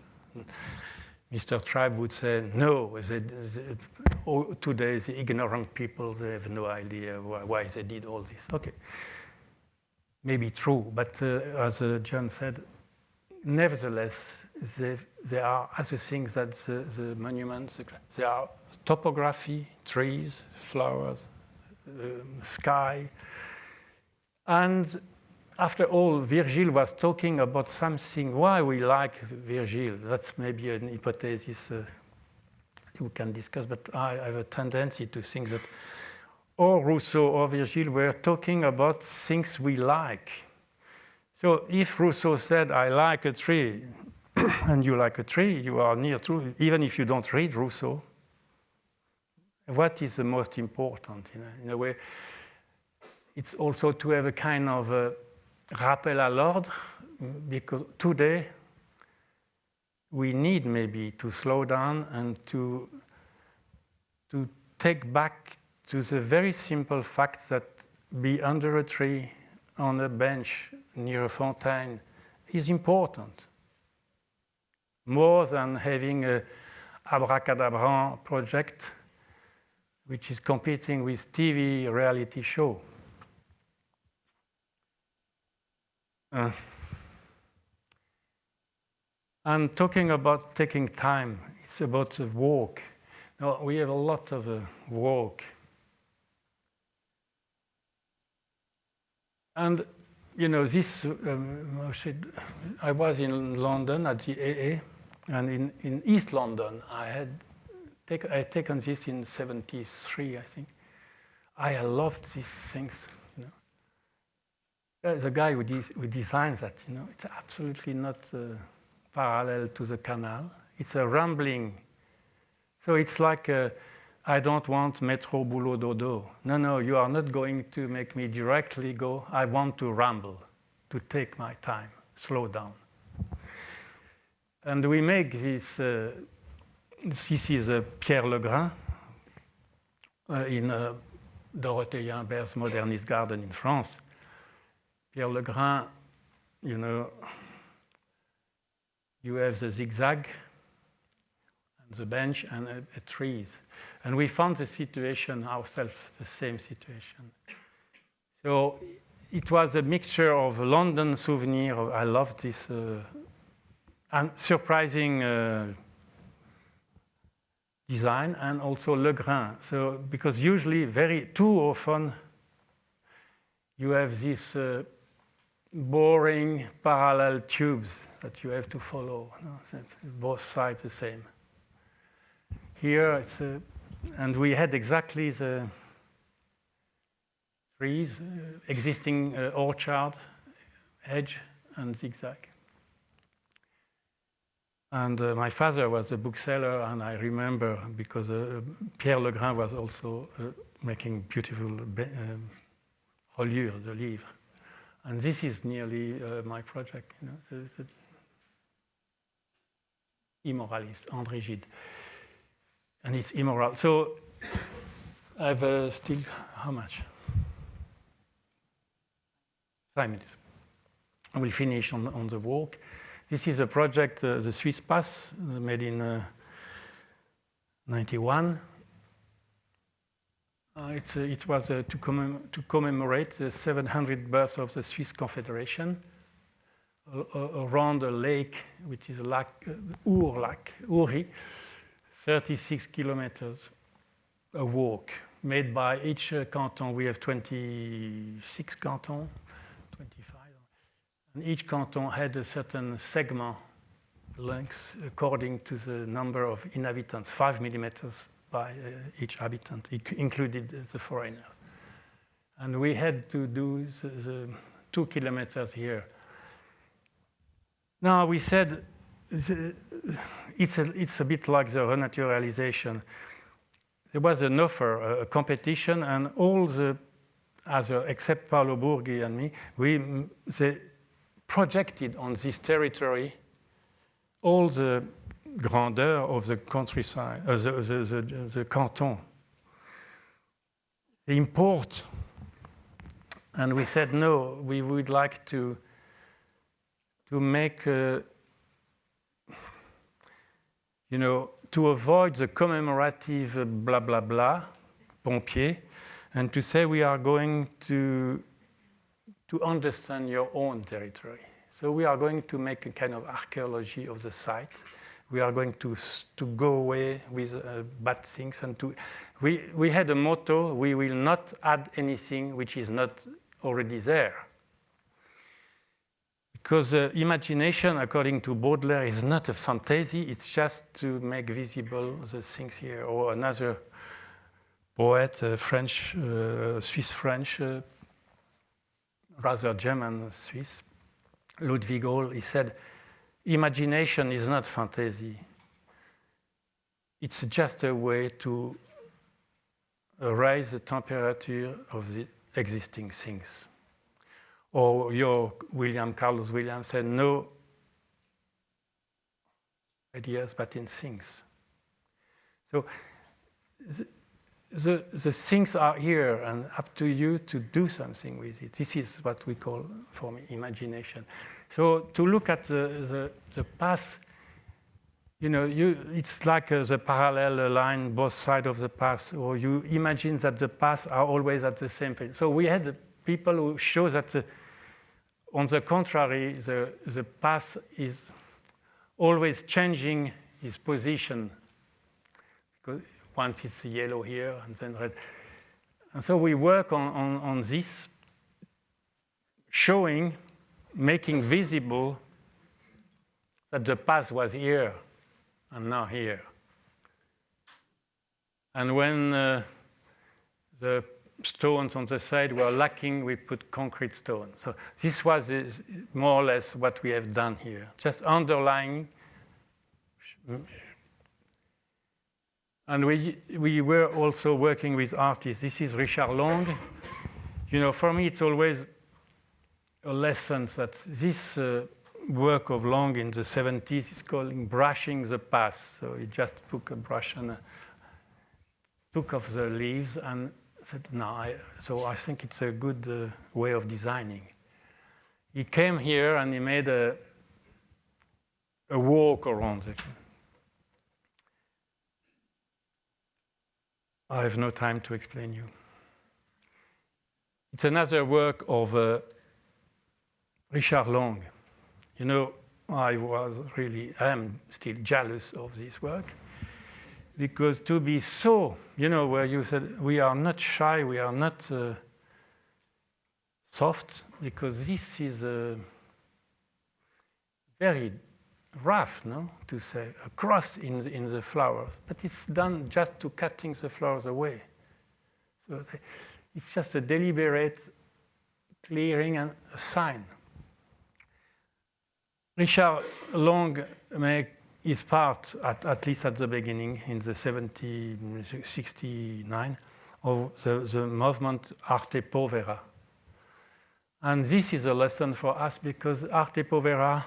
Mr. Tribe would say, no, today the ignorant people, they have no idea why they did all this. Okay, maybe true, but as John said, nevertheless, there are other things that the monuments, there are topography, trees, flowers, sky. And after all, Virgile was talking about something, why we like Virgile. That's maybe an hypothesis you can discuss, but I have a tendency to think that or Rousseau or Virgile were talking about things we like. So if Rousseau said, I like a tree, and you like a tree, you are near true, even if you don't read Rousseau. What is the most important? In a way, it's also to have a kind of rappel à l'ordre, because today we need maybe to slow down and to take back to the very simple fact that be under a tree, on a bench, near a fountain, is important. More than having an abracadabra project which is competing with TV reality show. And talking about taking time, it's about a walk. Now, we have a lot of walk. And, you know, this, I was in London at the AA, and in East London, I had taken this in '73, I think. I loved these things, you know. The guy who designs that, you know, it's absolutely not parallel to the canal. It's a rambling. So it's like I don't want métro boulot dodo. No, you are not going to make me directly go. I want to ramble, to take my time, slow down. And we make this, this is Pierre Legrain in Dorothée Imbert's Modernist Garden in France. Pierre Legrain, you know, you have the zigzag, and the bench, and trees. And we found the situation ourselves, the same situation. So it was a mixture of London souvenir. I love this and surprising design, and also Legrain. So because usually, too often, you have these boring parallel tubes that you have to follow. No? Both sides the same. Here, it's and we had exactly the trees, existing orchard, hedge, and zigzag. And my father was a bookseller, and I remember because Pierre Legrain was also making beautiful reliures de livres. And this is nearly my project, you know, the Immoraliste, André Gide. And it's immoral. So I've still, how much? 5 minutes. I will finish on the walk. This is a project, the Swiss Pass, made in '91. It was to commemorate the 700th birth of the Swiss Confederation around a lake, which is a lake, Uri, 36 kilometers, a walk made by each canton. We have 26 cantons, 25. And each canton had a certain segment length according to the number of inhabitants, 5 millimeters by each habitant, included the foreigners. And we had to do the 2 kilometers here. Now we said, it's a bit like the renaturalization. There was an offer, a competition, and all the other, except Paolo Burghi and me, they projected on this territory all the grandeur of the countryside, the canton, the import. And we said, no, we would like to make you know, to avoid the commemorative blah, blah, blah, pompier, and to say we are going to understand your own territory. So we are going to make a kind of archaeology of the site. We are going to go away with bad things, and we had a motto: we will not add anything which is not already there. Because imagination, according to Baudelaire, is not a fantasy, it's just to make visible the things here. Or another poet, French, Swiss-French, rather German-Swiss, Ludwig Hohl, he said, imagination is not fantasy. It's just a way to raise the temperature of the existing things. Or your Carlos Williams said, no ideas but in things. So the things are here and up to you to do something with it. This is what we call, for me, imagination. So to look at the past, you know, it's like the parallel line, both sides of the past, or you imagine that the past are always at the same place. So we had people who show that, on the contrary, the past is always changing its position. Because once it's yellow here and then red. And so we work on this, showing, making visible that the past was here and now here. And when the stones on the side were lacking, we put concrete stone. So this was more or less what we have done here, just underlying. And we were also working with artists. This is Richard Long. You know, for me, it's always a lesson that this work of Long in the 70s is called brushing the past. So he just took a brush and took off the leaves and said, no, so I think it's a good way of designing. He came here and he made a walk around it. I have no time to explain you. It's another work of Richard Long. You know, I am still jealous of this work, because to be so, you know, where you said, we are not shy, we are not soft, because this is very rough, no, to say, a cross in the flowers, but it's done just to cutting the flowers away. So it's just a deliberate clearing and a sign. Richard Long is part, at least at the beginning, in the 69, of the movement Arte Povera. And this is a lesson for us, because Arte Povera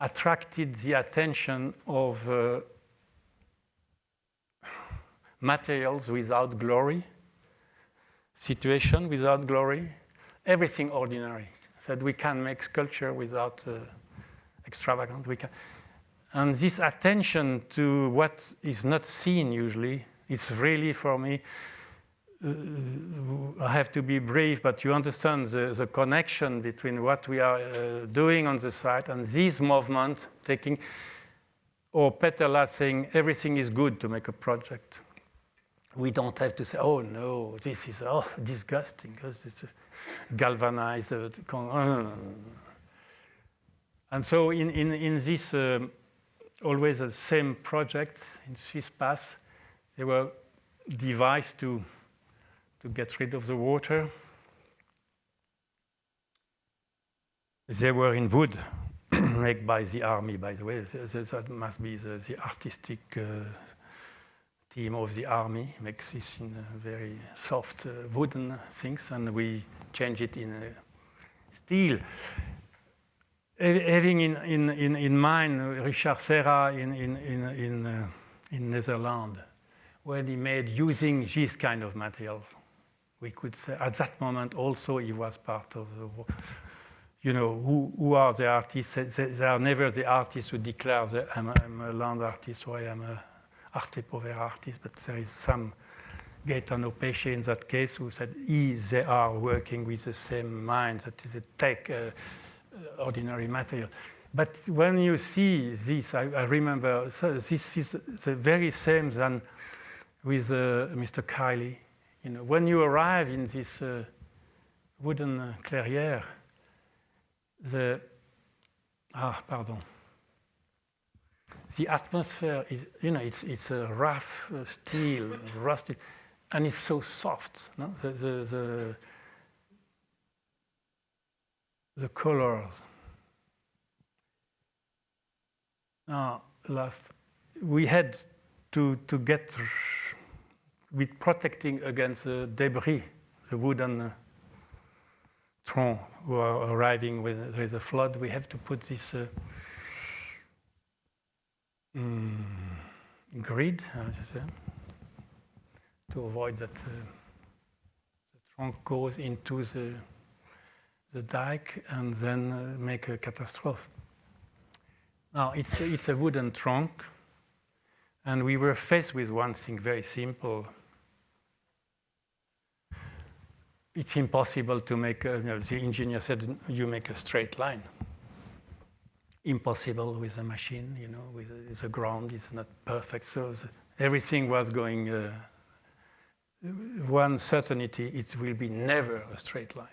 attracted the attention of materials without glory, situation without glory, everything ordinary. That we can make sculpture without extravagant. And this attention to what is not seen usually, it's really, for me, I have to be brave, but you understand the connection between what we are doing on the site and this movement taking, or Peter Lat saying everything is good to make a project. We don't have to say, oh no, this is disgusting, because it's galvanized. And so in this always the same project in Swiss Pass, they were devised to get rid of the water. They were in wood, made by the army, by the way. That must be the artistic team of the army, makes this in very soft wooden things, and we change it in steel. Having in mind Richard Serra in Netherlands, when he made using this kind of materials, we could say at that moment also he was part of the war. you know, who are the artists? They are never the artists who declare that I'm a land artist or I am a arte povera artist, but there is some Gaetano Pesce in that case who said they are working with the same mind, that is, they take ordinary material. But when you see this, I remember, so this is the very same than with Mr. Kiley. You know, when you arrive in this wooden clairière, the atmosphere is, you know, it's a rough steel, rusted, and it's so soft. No? The colors. Now, we had to get with protecting against the debris, the wooden troncs who are arriving when there is a flood. We have to put this grid, to avoid that the trunk goes into the dike and then make a catastrophe. Now, it's a wooden trunk, and we were faced with one thing very simple. It's impossible to make, the engineer said, you make a straight line. Impossible with a machine, you know, with the ground is not perfect. So everything was going, one certainty, it will be never a straight line.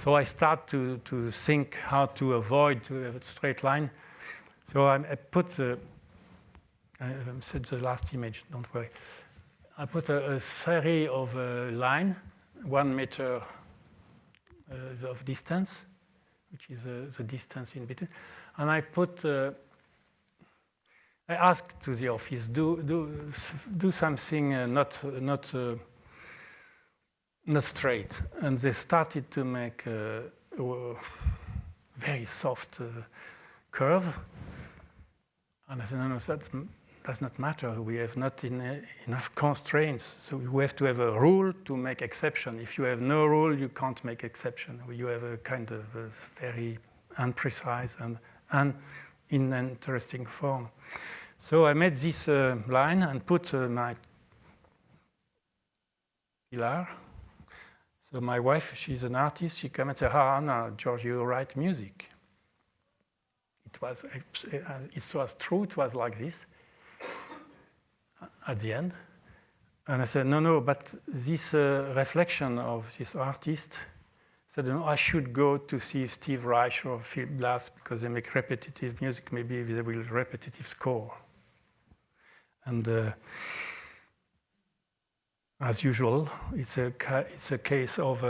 So I start to think how to avoid to have a straight line. So I put I said the last image, don't worry. I put a series of line, 1 meter of distance, which is the distance in between. And I put, I asked to the office, do something not straight. And they started to make a very soft curve. And I said, no, that does not matter. We have not enough constraints. So we have to have a rule to make exception. If you have no rule, you can't make exception. You have a kind of a very imprecise and in an interesting form. So I made this line and put my pillar. So my wife, she's an artist. She came and said, no, George, you write music. It was true, it was like this at the end. And I said, no, but this reflection of this artist said, no, I should go to see Steve Reich or Philip Glass because they make repetitive music, maybe they will repetitive score. And as usual, it's a case of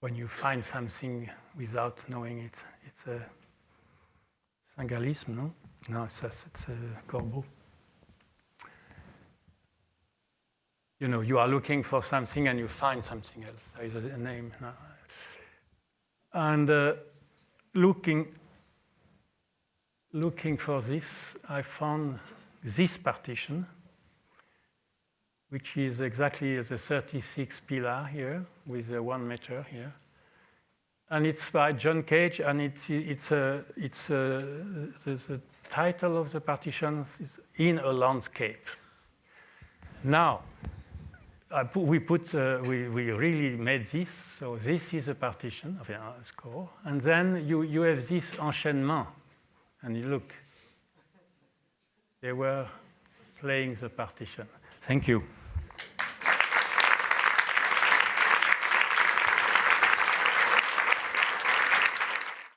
when you find something without knowing it. It's a Singalisme, no? No, it's a Corbeau. You know, you are looking for something and you find something else. There is a name. No? And looking for this, I found this partition, which is exactly the 36 pillar here with 1 meter here, and it's by John Cage, and the title of the partition is In a Landscape. Now, we really made this, so this is a partition of a score, and then you have this enchaînement, and you look, they were playing the partition. Thank you.